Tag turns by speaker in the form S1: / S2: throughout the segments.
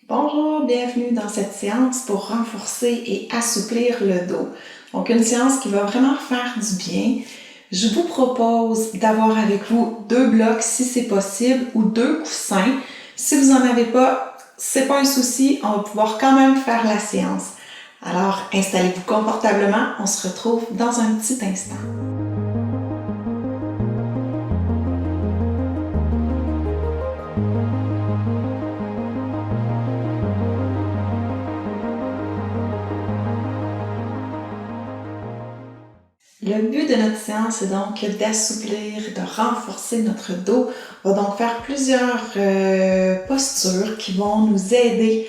S1: Bonjour, bienvenue dans cette séance pour renforcer et assouplir le dos. Donc une séance qui va vraiment faire du bien. Je vous propose d'avoir avec vous 2 blocs si c'est possible ou 2 coussins. Si vous n'en avez pas, c'est pas un souci, on va pouvoir quand même faire la séance. Alors installez-vous confortablement, on se retrouve dans un petit instant. Le but de notre séance est donc d'assouplir, de renforcer notre dos. On va donc faire plusieurs postures qui vont nous aider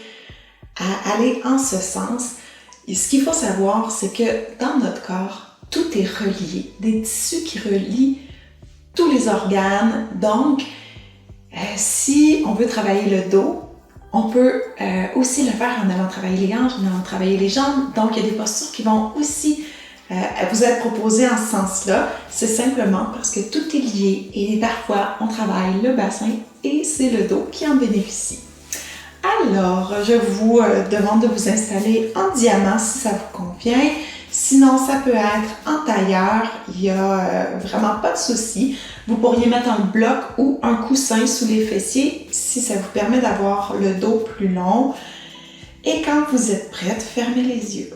S1: à aller en ce sens. Et ce qu'il faut savoir, c'est que dans notre corps, tout est relié. Des tissus qui relient tous les organes. Donc, si on veut travailler le dos, on peut aussi le faire en allant travailler les hanches, en allant travailler les jambes. Donc, il y a des postures qui vont aussi vous être proposées en ce sens-là. C'est simplement parce que tout est lié et parfois, on travaille le bassin et c'est le dos qui en bénéficie. Alors, je vous demande de vous installer en diamant si ça vous convient. Sinon, ça peut être en tailleur, il n'y a vraiment pas de souci. Vous pourriez mettre un bloc ou un coussin sous les fessiers si ça vous permet d'avoir le dos plus long. Et quand vous êtes prête, fermez les yeux.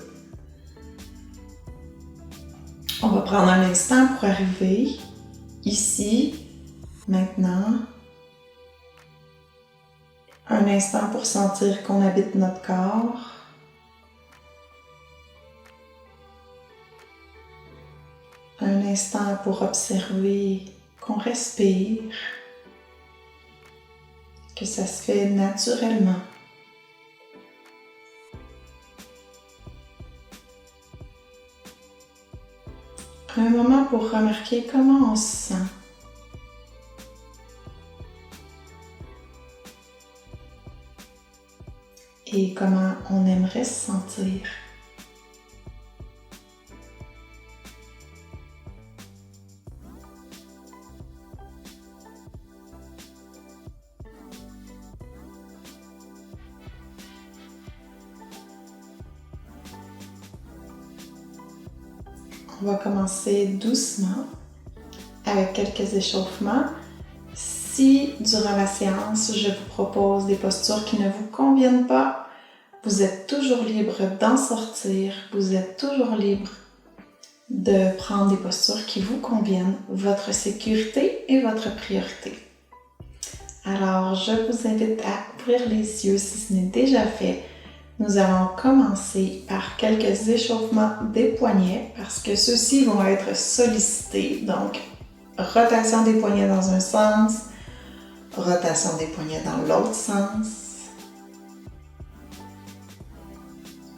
S1: On va prendre un instant pour arriver ici, maintenant. Un instant pour sentir qu'on habite notre corps. Un instant pour observer qu'on respire, que ça se fait naturellement. Un moment pour remarquer comment on se sent. Et comment on aimerait se sentir. On va commencer doucement avec quelques échauffements. Si durant la séance, je vous propose des postures qui ne vous conviennent pas, vous êtes toujours libre d'en sortir, vous êtes toujours libre de prendre des postures qui vous conviennent. Votre sécurité est votre priorité. Alors, je vous invite à ouvrir les yeux si ce n'est déjà fait. Nous allons commencer par quelques échauffements des poignets parce que ceux-ci vont être sollicités. Donc, rotation des poignets dans un sens, rotation des poignets dans l'autre sens.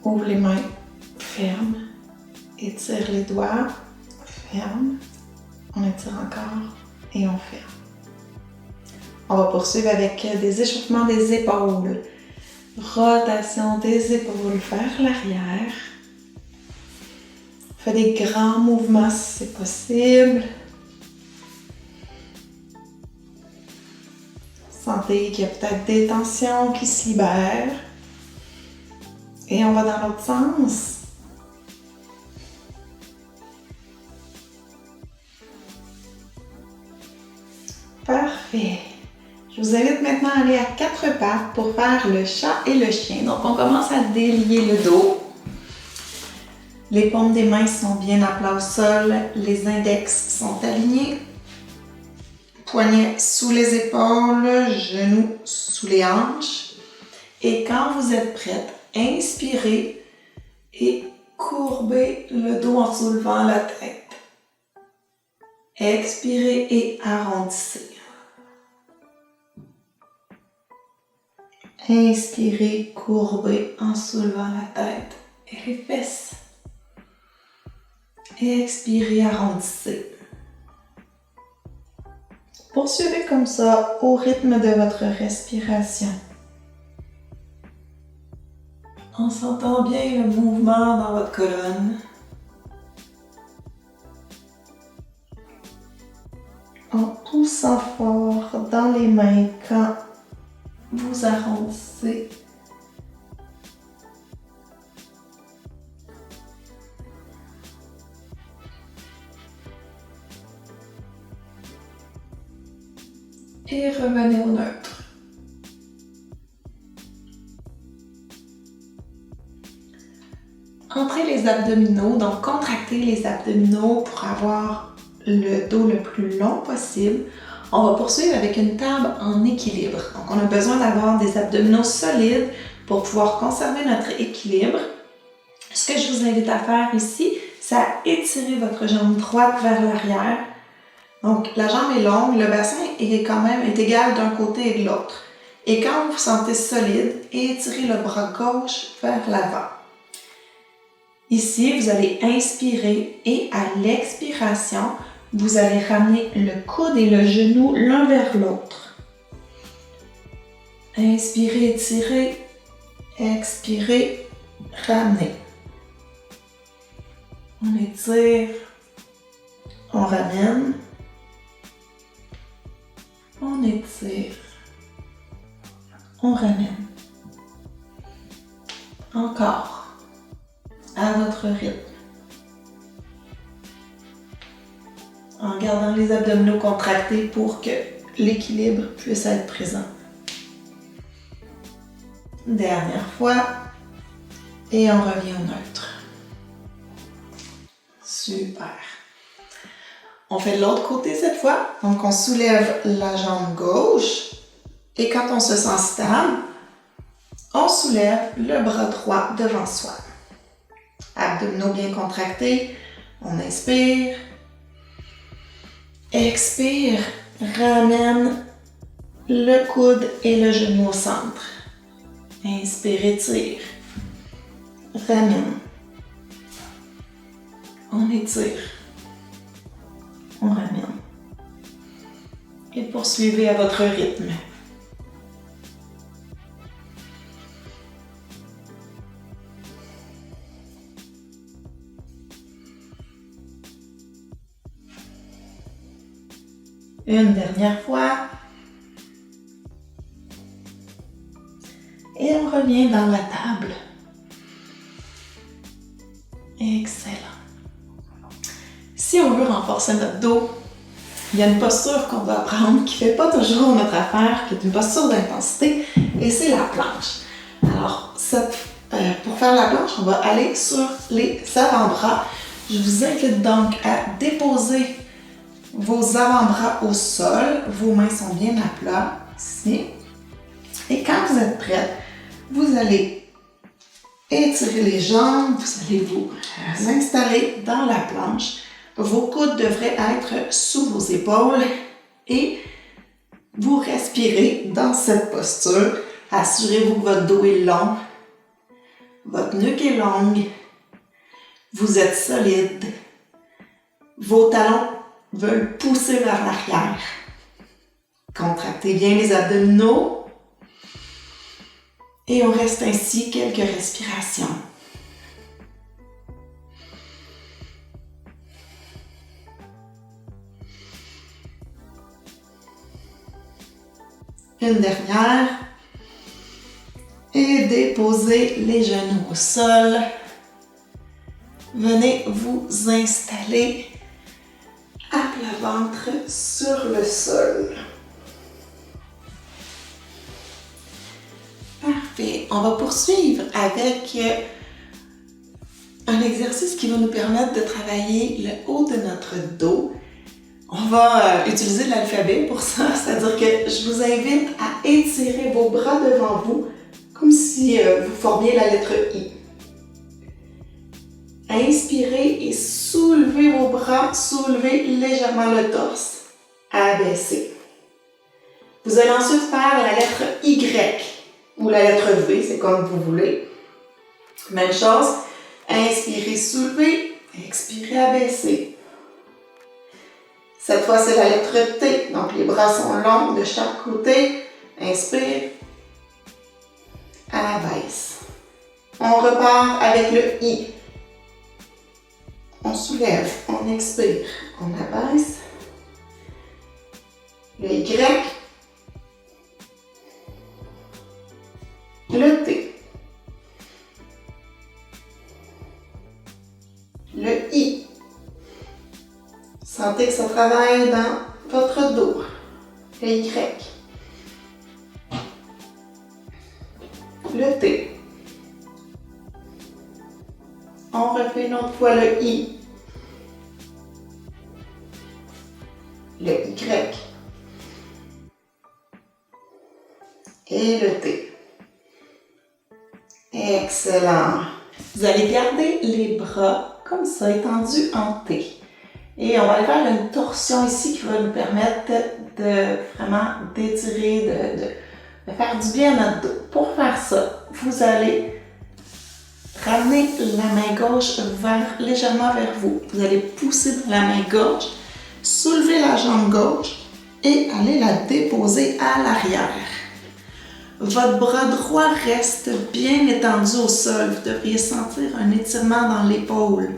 S1: Ouvre les mains, ferme, étire les doigts, ferme, on étire encore et on ferme. On va poursuivre avec des échauffements des épaules. Rotation des épaules vers l'arrière. Fais des grands mouvements si c'est possible. Sentez qu'il y a peut-être des tensions qui se libèrent. Et on va dans l'autre sens. Parfait. Je vous invite maintenant à aller à 4 pattes pour faire le chat et le chien. Donc, on commence à délier le dos. Les paumes des mains sont bien à plat au sol. Les index sont alignés. Poignets sous les épaules, genoux sous les hanches. Et quand vous êtes prête, inspirez et courbez le dos en soulevant la tête. Expirez et arrondissez. Inspirez, courbez en soulevant la tête et les fesses. Expirez, arrondissez. Poursuivez comme ça au rythme de votre respiration. En sentant bien le mouvement dans votre colonne. En poussant fort dans les mains quand vous arrondissez Et revenez au neutre. Entrez les abdominaux, donc contractez les abdominaux pour avoir le dos le plus long possible. On va poursuivre avec une table en équilibre. Donc on a besoin d'avoir des abdominaux solides pour pouvoir conserver notre équilibre. Ce que je vous invite à faire ici, c'est à étirer votre jambe droite vers l'arrière. Donc la jambe est longue, le bassin est égal d'un côté et de l'autre. Et quand vous vous sentez solide, étirez le bras gauche vers l'avant. Ici, vous allez inspirer et à l'expiration, vous allez ramener le coude et le genou l'un vers l'autre. Inspirez, étirez, expirez, ramenez. On étire, on ramène, on étire, on ramène. Encore, à votre rythme. En gardant les abdominaux contractés pour que l'équilibre puisse être présent. Dernière fois, et on revient au neutre. Super. On fait de l'autre côté cette fois. Donc, on soulève la jambe gauche et quand on se sent stable, on soulève le bras droit devant soi. Abdominaux bien contractés. On inspire. Expire. Ramène le coude et le genou au centre. Inspire, étire. Ramène. On étire. On ramène. Et poursuivez à votre rythme. Une dernière fois. Et on revient dans la table. Excellent. Si on veut renforcer notre dos, il y a une posture qu'on doit prendre qui ne fait pas toujours notre affaire, qui est une posture d'intensité, et c'est la planche. Alors, pour faire la planche, on va aller sur les avant-bras. Je vous invite donc à déposer vos avant-bras au sol. Vos mains sont bien à plat, ici. Et quand vous êtes prête, vous allez étirer les jambes, vous allez vous installer dans la planche. Vos coudes devraient être sous vos épaules et vous respirez dans cette posture. Assurez-vous que votre dos est long, votre nuque est longue, vous êtes solide, vos talons veulent pousser vers l'arrière. Contractez bien les abdominaux et on reste ainsi quelques respirations. Une dernière. Et déposez les genoux au sol. Venez vous installer à plat ventre sur le sol. Parfait. On va poursuivre avec un exercice qui va nous permettre de travailler le haut de notre dos. On va utiliser l'alphabet pour ça, c'est-à-dire que je vous invite à étirer vos bras devant vous comme si vous formiez la lettre I. Inspirez et soulevez vos bras, soulevez légèrement le torse, abaissez. Vous allez ensuite faire la lettre Y ou la lettre V, c'est comme vous voulez. Même chose, inspirez, soulevez, expirez, abaissez. Cette fois, c'est la lettre T, donc les bras sont longs de chaque côté. Inspire, abaisse. On repart avec le I. On soulève, on expire, on abaisse. Le Y. Le T. Le I. Sentez que ça travaille dans votre dos. le Y, le T. On refait une autre fois le I, le Y et le T. Excellent. Vous allez garder les bras comme ça, étendus en T. Et on va aller faire une torsion ici qui va nous permettre de vraiment d'étirer, de faire du bien à notre dos. Pour faire ça, vous allez ramener la main gauche légèrement vers vous. Vous allez pousser dans la main gauche, soulever la jambe gauche et aller la déposer à l'arrière. Votre bras droit reste bien étendu au sol. Vous devriez sentir un étirement dans l'épaule.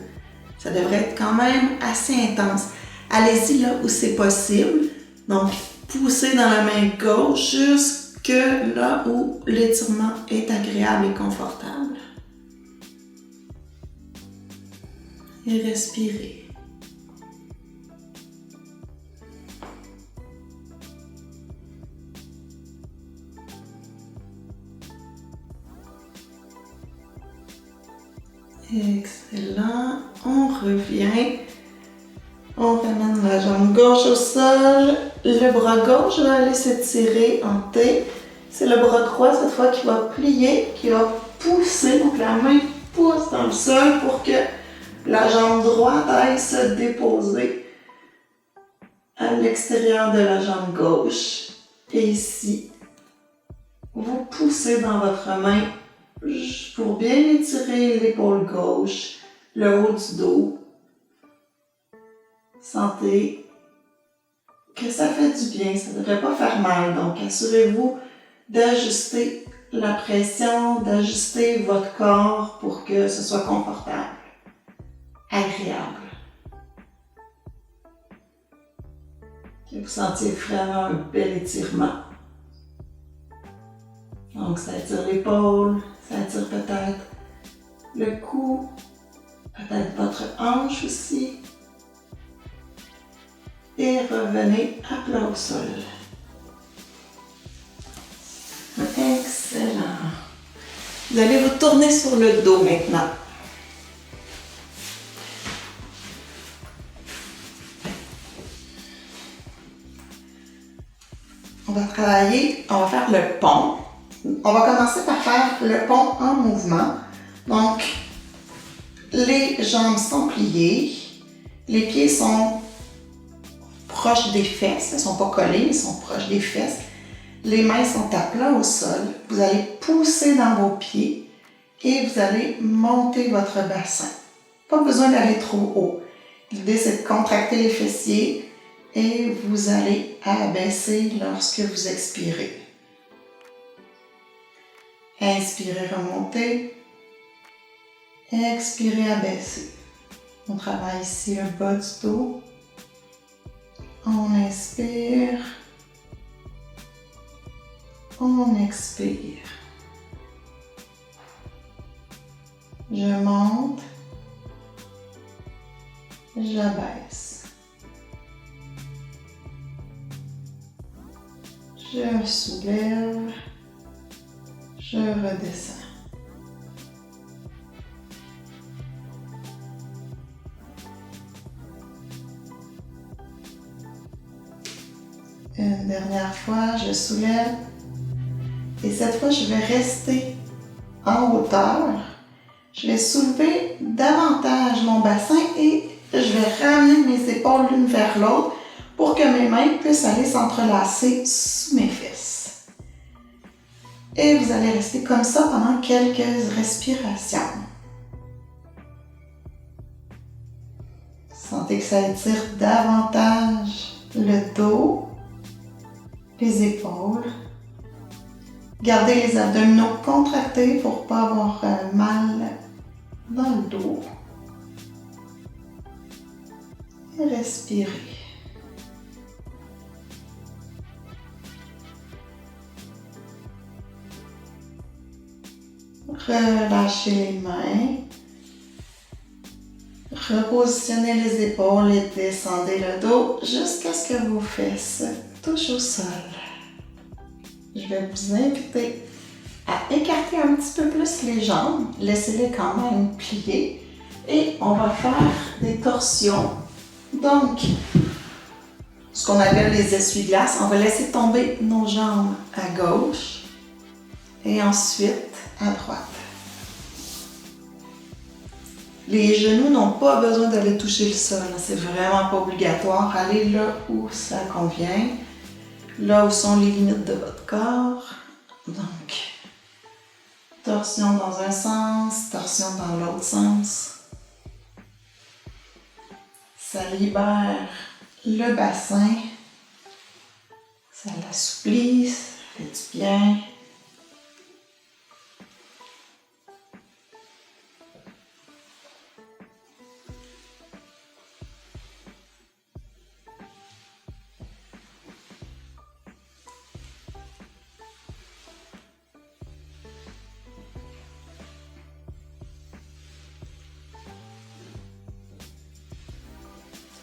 S1: Ça devrait être quand même assez intense. Allez-y là où c'est possible. Donc, poussez dans la main gauche jusque là où l'étirement est agréable et confortable. Et respirez. Excellent. On revient. On ramène la jambe gauche au sol. Le bras gauche va aller s'étirer en T. C'est le bras droit cette fois qui va plier, qui va pousser. Donc la main pousse dans le sol pour que la jambe droite aille se déposer à l'extérieur de la jambe gauche. Et ici, vous poussez dans votre main pour bien étirer l'épaule gauche, le haut du dos. Sentez que ça fait du bien, ça ne devrait pas faire mal. Donc, assurez-vous d'ajuster la pression, d'ajuster votre corps pour que ce soit confortable, agréable. Que vous sentiez vraiment un bel étirement. Donc, ça étire l'épaule, ça étire peut-être le cou, peut-être votre hanche aussi. Et revenez à plat au sol. Excellent. Vous allez vous tourner sur le dos maintenant. On va travailler, on va faire le pont. On va commencer par faire le pont en mouvement. Donc, les jambes sont pliées, les pieds sont proches des fesses, ils ne sont pas collés, ils sont proches des fesses. Les mains sont à plat au sol. Vous allez pousser dans vos pieds et vous allez monter votre bassin. Pas besoin d'aller trop haut. L'idée, c'est de contracter les fessiers et vous allez abaisser lorsque vous expirez. Inspirez, remontez. Expirez, abaissez. On travaille ici le bas du dos. On inspire. On expire. Je monte. J'abaisse. Je soulève. Je redescends. Une dernière fois, je soulève. Et cette fois, je vais rester en hauteur. Je vais soulever davantage mon bassin et je vais ramener mes épaules l'une vers l'autre pour que mes mains puissent aller s'entrelacer sous mes fesses. Et vous allez rester comme ça pendant quelques respirations. Sentez que ça étire davantage le dos, les épaules. Gardez les abdominaux contractés pour ne pas avoir mal dans le dos. Et respirez. Relâchez les mains. Repositionnez les épaules et descendez le dos jusqu'à ce que vos fesses touche au sol. Je vais vous inviter à écarter un petit peu plus les jambes. Laissez-les quand même plier. Et on va faire des torsions. Donc, ce qu'on appelle les essuie-glaces, on va laisser tomber nos jambes à gauche et ensuite à droite. Les genoux n'ont pas besoin d'aller toucher le sol, c'est vraiment pas obligatoire. Allez là où ça convient, là où sont les limites de votre corps. Donc, torsion dans un sens, torsion dans l'autre sens. Ça libère le bassin, ça l'assouplit, ça fait du bien.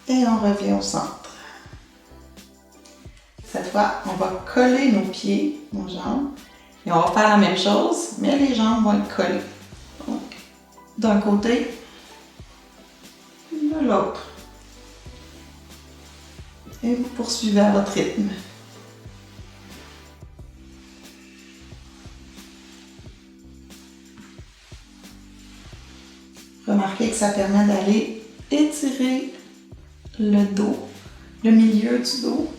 S1: Et on revient au centre. Cette fois, on va coller nos pieds, nos jambes. Et on va faire la même chose, mais les jambes vont être collées. Donc, d'un côté, de l'autre. Et vous poursuivez à votre rythme. Remarquez que ça permet d'aller étirer le dos, le milieu du dos.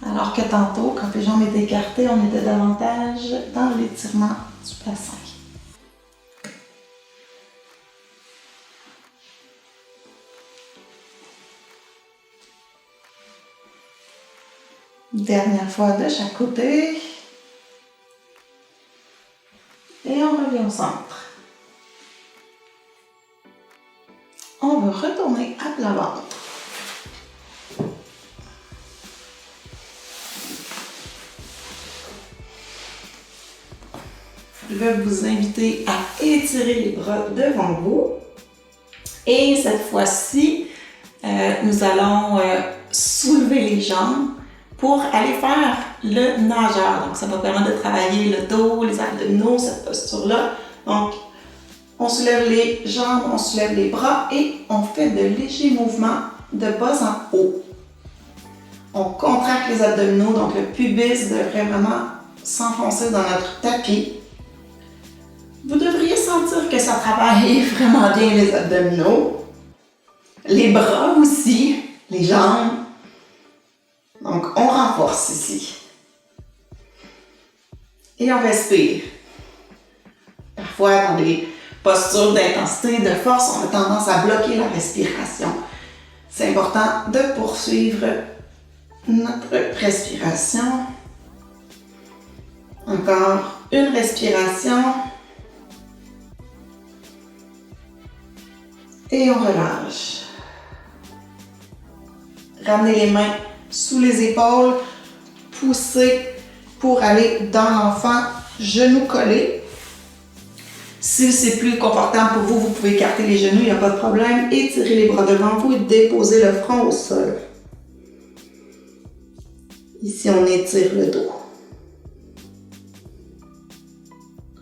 S1: Alors que tantôt, quand les jambes étaient écartées, on était davantage dans l'étirement du bassin. Dernière fois de chaque côté. Et on revient au centre. On va retourner à plat ventre. Je vais vous inviter à étirer les bras devant vous. Et cette fois-ci, nous allons soulever les jambes pour aller faire le nageur. Donc, ça va permettre de travailler le dos, les abdominaux, cette posture-là. Donc, on soulève les jambes, on soulève les bras et on fait de légers mouvements de bas en haut. On contracte les abdominaux, donc le pubis devrait vraiment s'enfoncer dans notre tapis. Vous devriez sentir que ça travaille vraiment bien les abdominaux, les bras aussi, les jambes. Donc, on renforce ici. Et on respire. Parfois, dans des postures d'intensité, de force, on a tendance à bloquer la respiration. C'est important de poursuivre notre respiration. Encore une respiration. Et on relâche. Ramenez les mains sous les épaules, poussez pour aller dans l'enfant, genoux collés. Si c'est plus confortable pour vous, vous pouvez écarter les genoux, il n'y a pas de problème. Étirez les bras devant vous et déposez le front au sol. Ici, on étire le dos.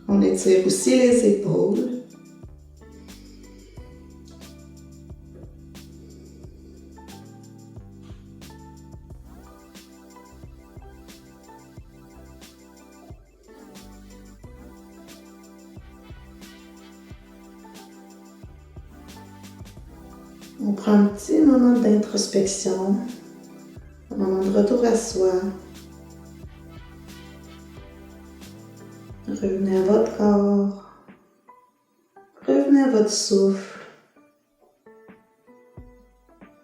S1: On étire aussi les épaules. On prend un petit moment d'introspection, un moment de retour à soi. Revenez à votre corps, revenez à votre souffle,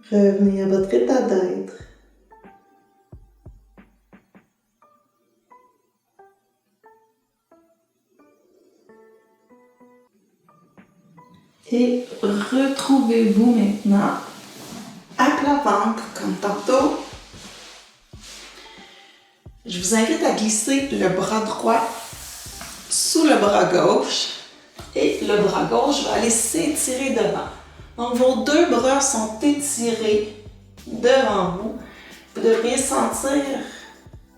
S1: revenez à votre état d'être. Et retrouvez-vous maintenant à plat ventre comme tantôt. Je vous invite à glisser le bras droit sous le bras gauche et le bras gauche va aller s'étirer devant. Donc vos deux bras sont étirés devant vous. Vous devriez sentir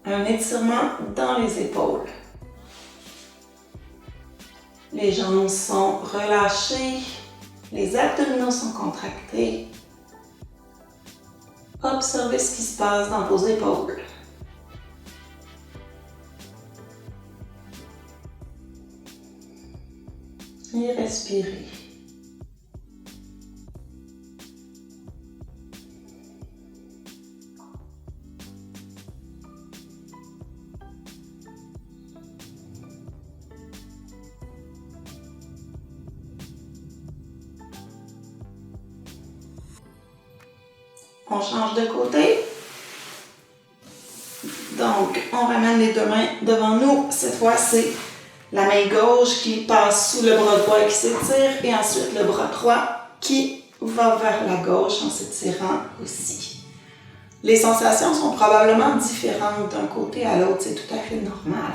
S1: un étirement dans les épaules. Les jambes sont relâchées, les abdominaux sont contractés. Observez ce qui se passe dans vos épaules. Et respirez. On change de côté. Donc, on ramène les deux mains devant nous. Cette fois, c'est la main gauche qui passe sous le bras droit et qui s'étire. Et ensuite, le bras droit qui va vers la gauche en s'étirant aussi. Les sensations sont probablement différentes d'un côté à l'autre. C'est tout à fait normal.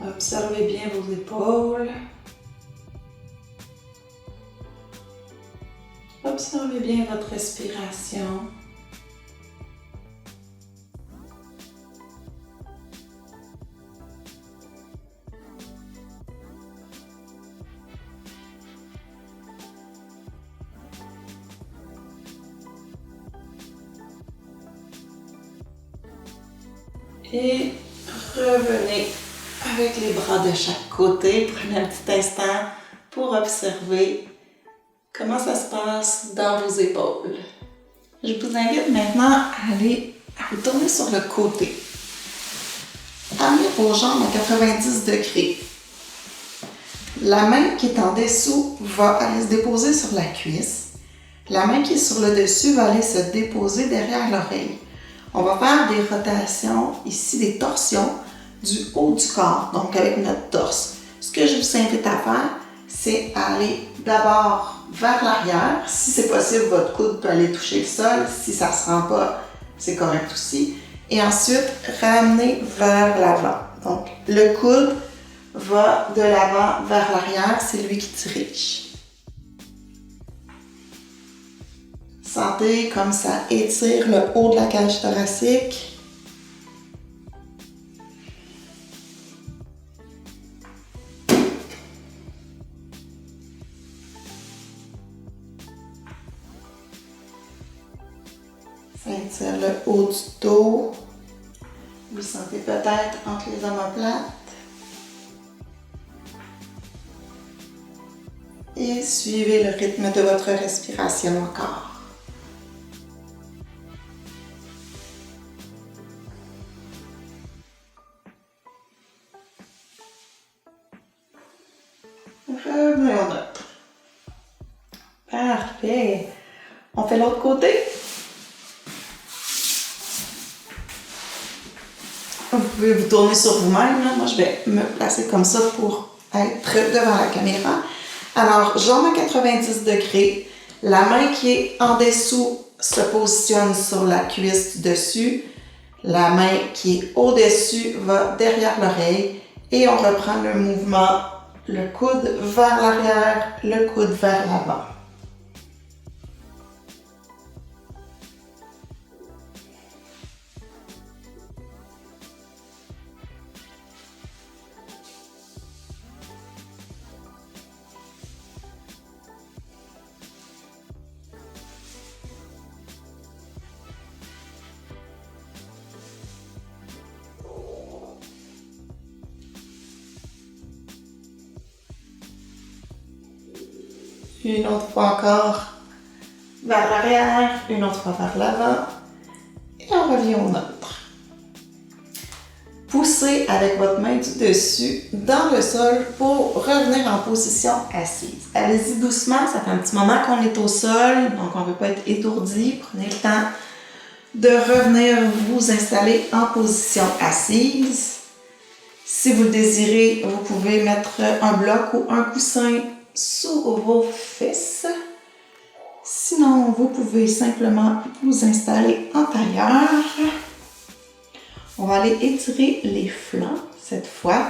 S1: Observez bien vos épaules. Observez bien votre respiration. Et revenez avec les bras de chaque côté. Prenez un petit instant pour observer comment ça se passe dans vos épaules. Je vous invite maintenant à vous tourner sur le côté. Amenez vos jambes à 90 degrés. La main qui est en dessous va aller se déposer sur la cuisse. La main qui est sur le dessus va aller se déposer derrière l'oreille. On va faire des rotations, ici des torsions, du haut du corps, donc avec notre torse. Ce que je vous invite à faire, c'est aller d'abord vers l'arrière. Si c'est possible, votre coude peut aller toucher le sol. Si ça ne se rend pas, c'est correct aussi. Et ensuite, ramener vers l'avant. Donc, le coude va de l'avant vers l'arrière, c'est lui qui dirige. Sentez comme ça étire le haut de la cage thoracique. Ça étire le haut du dos. Vous sentez peut-être entre les omoplates. Et suivez le rythme de votre respiration encore. Revenez au neutre. Parfait. On fait l'autre côté. Vous pouvez vous tourner sur vous-même. Moi, je vais me placer comme ça pour être devant la caméra. Alors, jambes à 90 degrés. La main qui est en dessous se positionne sur la cuisse du dessus. La main qui est au-dessus va derrière l'oreille. Et on reprend le mouvement. Le coude vers l'arrière, le coude vers l'avant. Une autre fois encore vers l'arrière, une autre fois vers l'avant. Et on revient au neutre. Poussez avec votre main du dessus dans le sol pour revenir en position assise. Allez-y doucement, ça fait un petit moment qu'on est au sol, donc on ne veut pas être étourdi. Prenez le temps de revenir vous installer en position assise. Si vous le désirez, vous pouvez mettre un bloc ou un coussin sous vos fesses. Sinon, vous pouvez simplement vous installer en tailleur. On va aller étirer les flancs cette fois.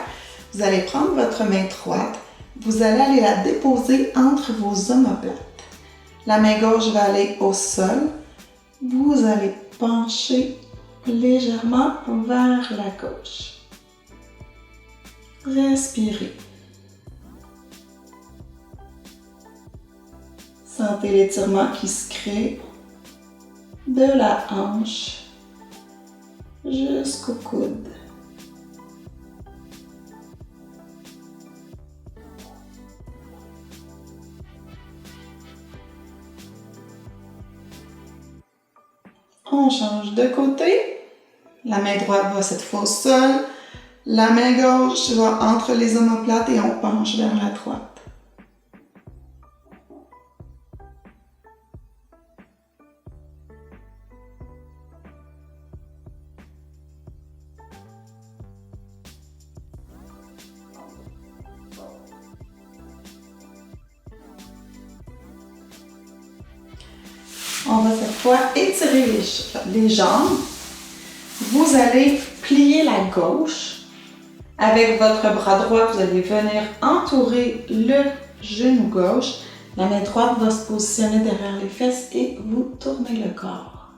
S1: vous allez prendre votre main droite, vous allez aller la déposer entre vos omoplates. La main gauche va aller au sol, vous allez pencher légèrement vers la gauche. Respirez. Sentez l'étirement qui se crée de la hanche jusqu'au coude. On change de côté. La main droite va cette fois au sol. La main gauche va entre les omoplates et on penche vers la droite. On va cette fois étirer les jambes. Vous allez plier la gauche. Avec votre bras droit, vous allez venir entourer le genou gauche. La main droite va se positionner derrière les fesses et vous tournez le corps.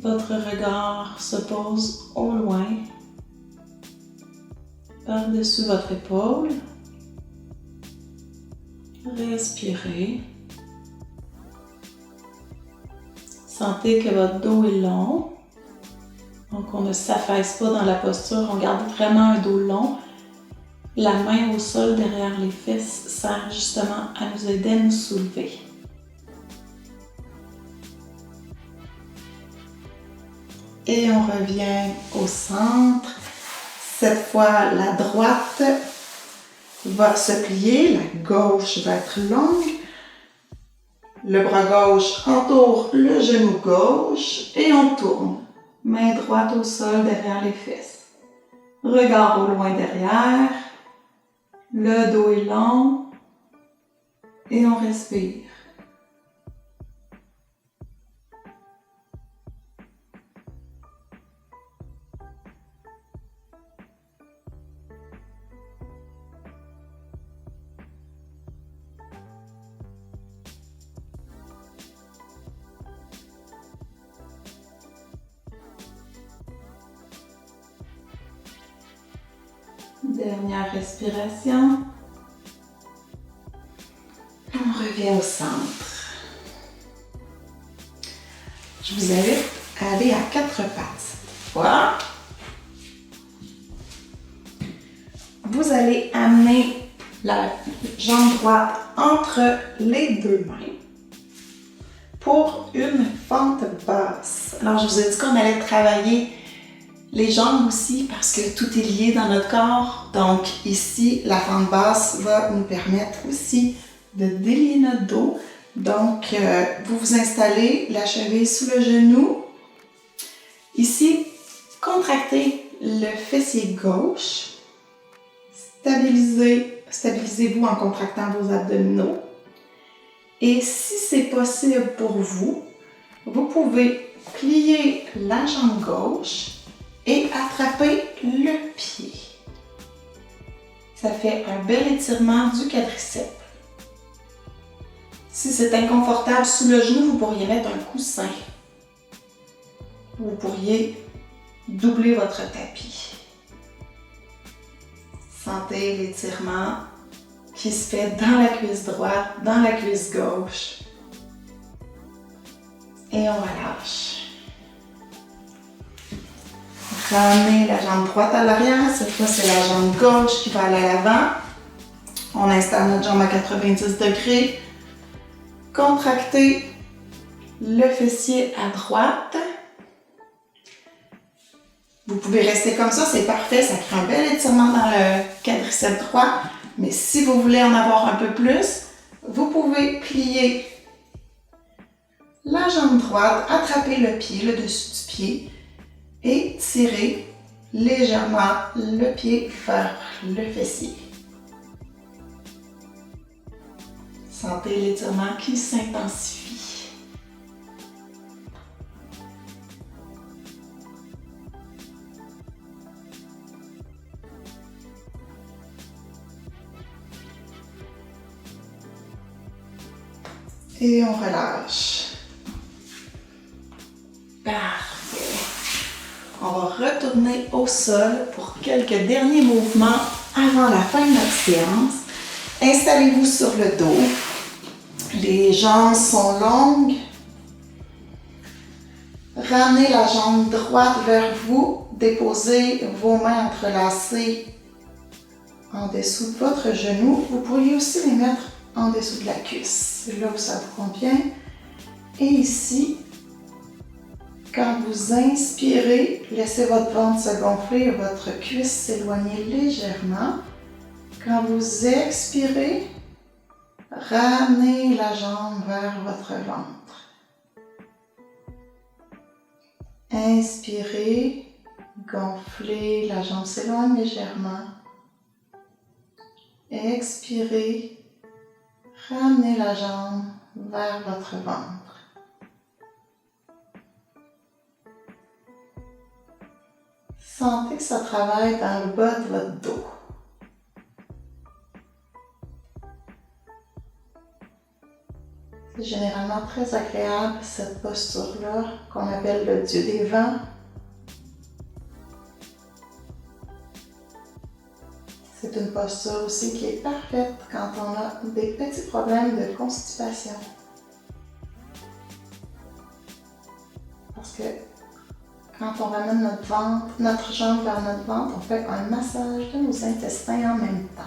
S1: Votre regard se pose au loin, par-dessus votre épaule. Respirez. Sentez que votre dos est long. Donc, on ne s'affaisse pas dans la posture. On garde vraiment un dos long. La main au sol derrière les fesses sert justement à nous aider à nous soulever. Et on revient au centre. Cette fois, la droite va se plier, la gauche va être longue. Le bras gauche entoure le genou gauche et on tourne. Main droite au sol derrière les fesses. Regard au loin derrière. Le dos est long. Et on respire. Dernière respiration. On revient au centre. Je vous invite à aller à quatre pattes. Voilà. Vous allez amener la jambe droite entre les deux mains pour une fente basse. Alors, je vous ai dit qu'on allait travailler les jambes aussi parce que tout est lié dans notre corps. Donc ici, la fente basse va nous permettre aussi de délier notre dos. Donc, vous vous installez la cheville sous le genou. Ici, contractez le fessier gauche. Stabilisez-vous en contractant vos abdominaux. Et si c'est possible pour vous, vous pouvez plier la jambe gauche et attraper le pied. Ça fait un bel étirement du quadriceps. Si c'est inconfortable sous le genou, vous pourriez mettre un coussin. Vous pourriez doubler votre tapis. Sentez l'étirement qui se fait dans la cuisse droite, dans la cuisse gauche. Et on relâche. Ramenez la jambe droite à l'arrière. Cette fois, c'est la jambe gauche qui va aller à l'avant. On installe notre jambe à 90 degrés. Contractez le fessier à droite. Vous pouvez rester comme ça, c'est parfait. Ça crée un bel étirement dans le quadriceps droit. Mais si vous voulez en avoir un peu plus, vous pouvez plier la jambe droite, attraper le pied, le dessus du pied et tirer légèrement le pied vers le fessier. Sentez l'étirement qui s'intensifie. Et on relâche. Parfait. On va retourner au sol pour quelques derniers mouvements avant la fin de notre séance. Installez-vous sur le dos. Les jambes sont longues. Ramenez la jambe droite vers vous. Déposez vos mains entrelacées en dessous de votre genou. Vous pourriez aussi les mettre en dessous de la cuisse, là où ça vous convient. Et ici, quand vous inspirez, laissez votre ventre se gonfler et votre cuisse s'éloigner légèrement. Quand vous expirez, ramenez la jambe vers votre ventre. Inspirez, gonflez, la jambe s'éloigne légèrement. Expirez, ramenez la jambe vers votre ventre. Sentez que ça travaille dans le bas de votre dos. C'est généralement très agréable cette posture-là qu'on appelle le dieu des vents. C'est une posture aussi qui est parfaite quand on a des petits problèmes de constipation. Parce que quand on ramène notre jambe vers notre ventre, on fait un massage de nos intestins en même temps.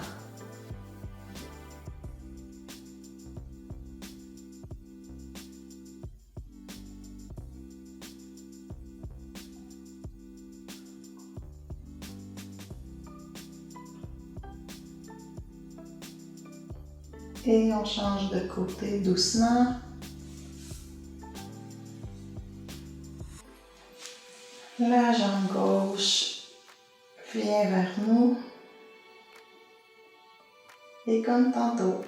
S1: Et on change de côté doucement. La jambe gauche vient vers nous. Et comme tantôt,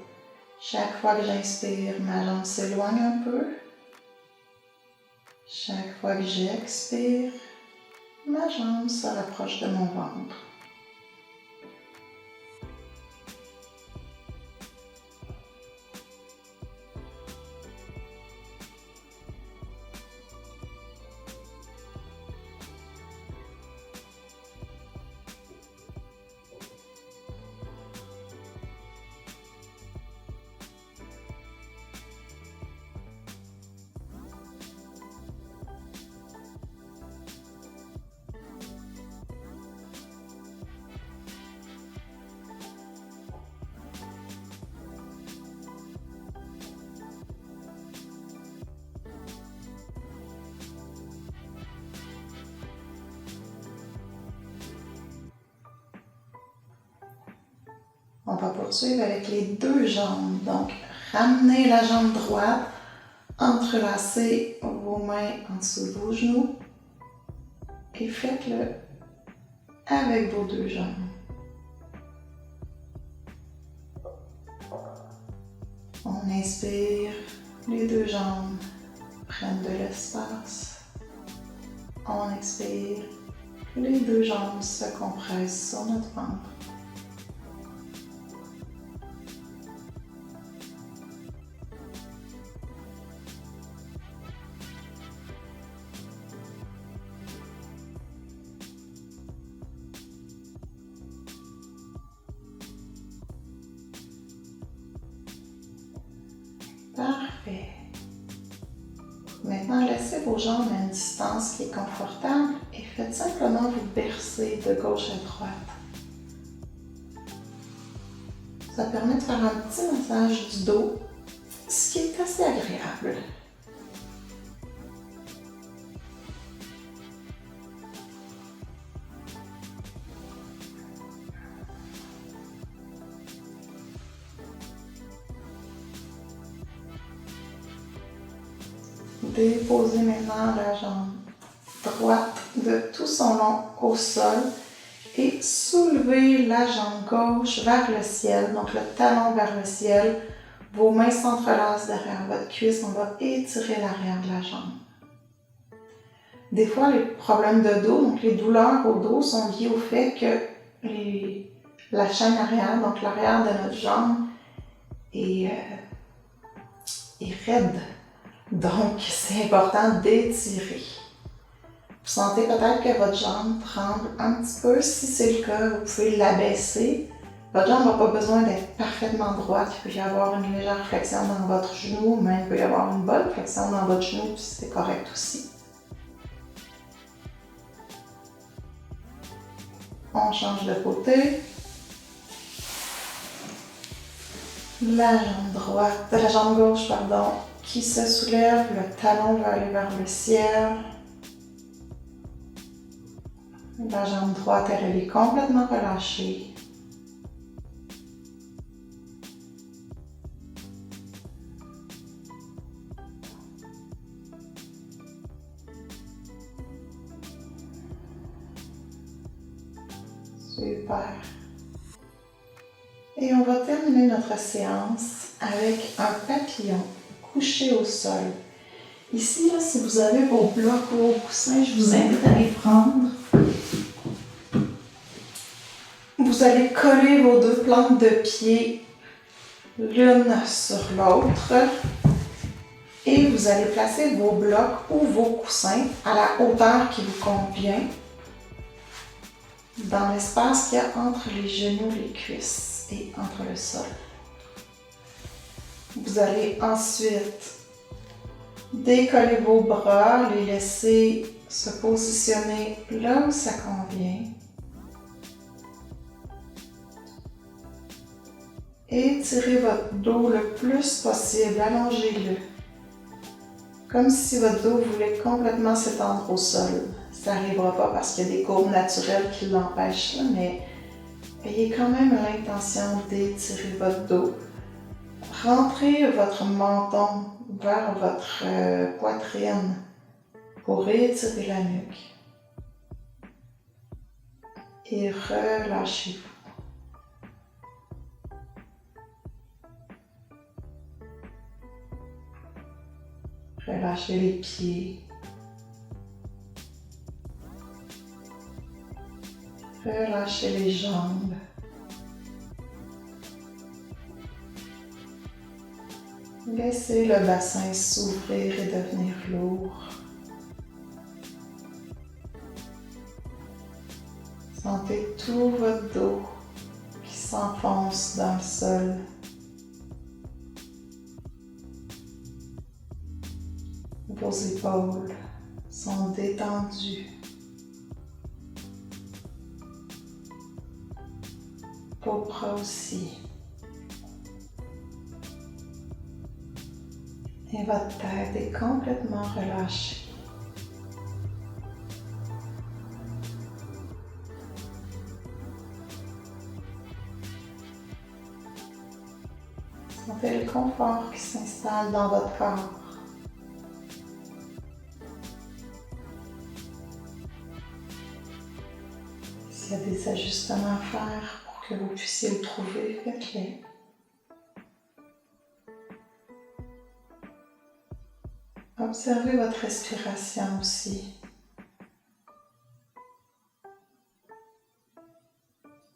S1: chaque fois que j'inspire, ma jambe s'éloigne un peu. Chaque fois que j'expire, ma jambe se rapproche de mon ventre. On va poursuivre avec les deux jambes. Donc, ramenez la jambe droite, entrelacez vos mains en dessous de vos genoux et faites-le avec vos deux jambes. On inspire, les deux jambes prennent de l'espace. On expire, les deux jambes se compressent sur notre ventre. Parfait. Maintenant, laissez vos jambes à une distance qui est confortable et faites simplement vous bercer de gauche à droite. Ça permet de faire un petit massage du dos, ce qui est assez agréable. Déposez maintenant la jambe droite de tout son long au sol et soulevez la jambe gauche vers le ciel, donc le talon vers le ciel. Vos mains s'entrelacent derrière votre cuisse, on va étirer l'arrière de la jambe. Des fois, les problèmes de dos, donc les douleurs au dos, sont liés au fait que la chaîne arrière, donc l'arrière de notre jambe, est et raide. Donc, c'est important d'étirer. Vous sentez peut-être que votre jambe tremble un petit peu. Si c'est le cas, vous pouvez l'abaisser. Votre jambe n'a pas besoin d'être parfaitement droite. Il peut y avoir une légère flexion dans votre genou, mais il peut y avoir une bonne flexion dans votre genou, puis c'est correct aussi. On change de côté. La jambe gauche, qui se soulève, le talon va aller vers le ciel. La jambe droite, elle est complètement relâchée. Super. Et on va terminer notre séance avec un papillon couché au sol. Ici, là, si vous avez vos blocs ou vos coussins, je vous invite à les prendre. Vous allez coller vos deux plantes de pied l'une sur l'autre et vous allez placer vos blocs ou vos coussins à la hauteur qui vous convient dans l'espace qu'il y a entre les genoux, les cuisses et entre le sol. Vous allez ensuite décoller vos bras, les laisser se positionner là où ça convient. Étirez votre dos le plus possible, allongez-le. Comme si votre dos voulait complètement s'étendre au sol. Ça n'arrivera pas parce qu'il y a des courbes naturelles qui l'empêchent, mais ayez quand même l'intention d'étirer votre dos. Rentrez votre menton vers votre poitrine pour étirer la nuque. Et relâchez-vous. Relâchez les pieds. Relâchez les jambes. Laissez le bassin s'ouvrir et devenir lourd. Sentez tout votre dos qui s'enfonce dans le sol. Vos épaules sont détendues. Vos bras aussi. Et votre tête est complètement relâchée. Sentez le confort qui s'installe dans votre corps. S'il y a des ajustements à faire pour que vous puissiez le trouver, faites-les. Observez votre respiration aussi.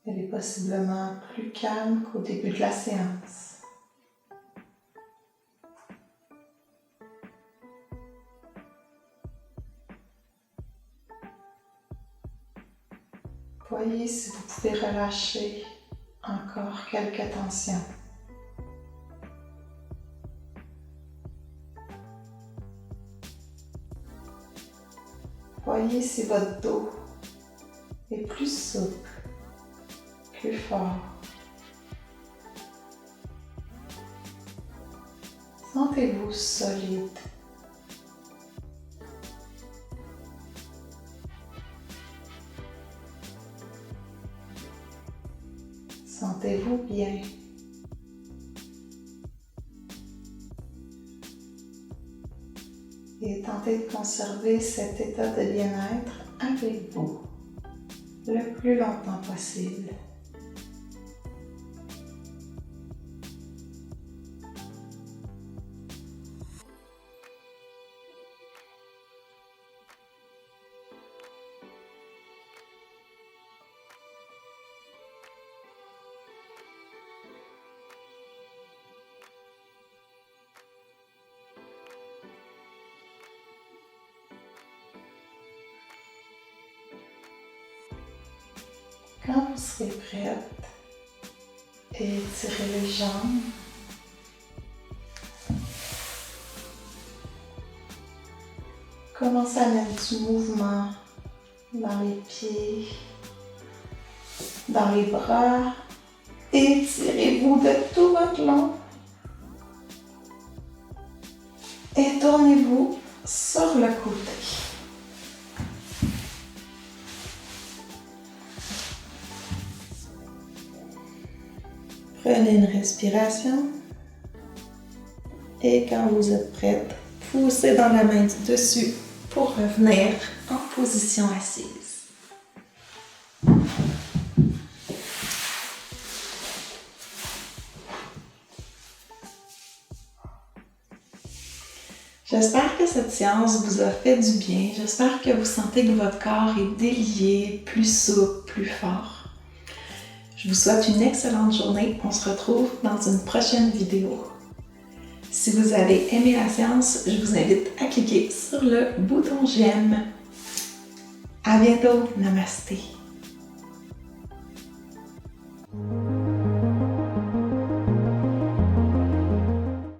S1: Elle est possiblement plus calme qu'au début de la séance. Voyez si vous pouvez relâcher encore quelques tensions. Voyez si votre dos est plus souple, plus fort. Sentez-vous solide. Sentez-vous bien. Et tentez de conserver cet état de bien-être avec vous le plus longtemps possible. Quand vous serez prête, étirez les jambes. Commencez à mettre du mouvement dans les pieds, dans les bras. Étirez-vous de tout votre long. Et tournez-vous sur le côté. Prenez une respiration. Et quand vous êtes prête, poussez dans la main du dessus pour revenir en position assise. J'espère que cette séance vous a fait du bien. J'espère que vous sentez que votre corps est délié, plus souple, plus fort. Je vous souhaite une excellente journée. On se retrouve dans une prochaine vidéo. Si vous avez aimé la séance, je vous invite à cliquer sur le bouton j'aime. À bientôt. Namasté.